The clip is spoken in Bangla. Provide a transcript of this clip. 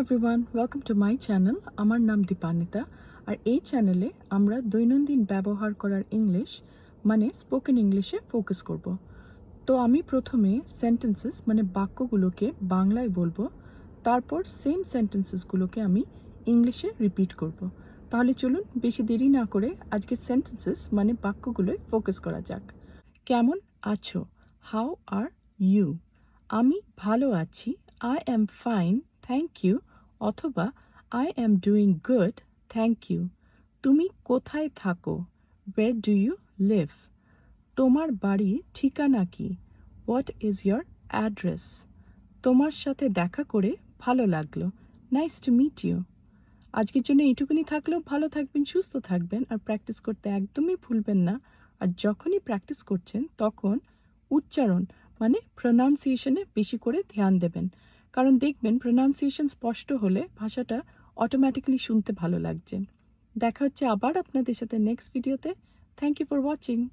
Everyone, welcome to my channel. আমার নাম দীপান্বিতা। আর এই চ্যানেলে আমরা দৈনন্দিন ব্যবহার করার ইংলিশ মানে স্পোকেন ইংলিশে ফোকাস করব। তো আমি প্রথমে সেন্টেন্সেস মানে বাক্যগুলোকে বাংলায় বলবো, তারপর সেম সেন্টেন্সেসগুলোকে আমি ইংলিশে রিপিট করব। তাহলে চলুন বেশি দেরি না করে আজকে সেন্টেন্সেস মানে বাক্যগুলোয় ফোকাস করা যাক। কেমন আছো? How are you? আমি ভালো আছি। I am fine, thank you. অথবা I am doing good, thank you. তুমি কোথায় থাকো? Where do you live? তোমার বাড়ির ঠিকানা কি? What is your address? তোমার সাথে দেখা করে ভালো লাগলো। Nice to meet you. আজকের জন্য এইটুকুনি থাকলেও ভালো থাকবেন, সুস্থ থাকবেন, আর প্র্যাকটিস করতে একদমই ভুলবেন না। আর যখনই প্র্যাকটিস করছেন তখন উচ্চারণ মানে প্রোনাউন্সিয়েশনে বেশি করে ধ্যান দেবেন, কারণ দেখবেন প্রোনাউন্সিয়েশন স্পষ্ট হলে ভাষাটা অটোমেটিক্যালি শুনতে ভালো লাগছে। দেখা হচ্ছে আবার আপনাদের সাথে নেক্সট ভিডিওতে। Thank you for watching.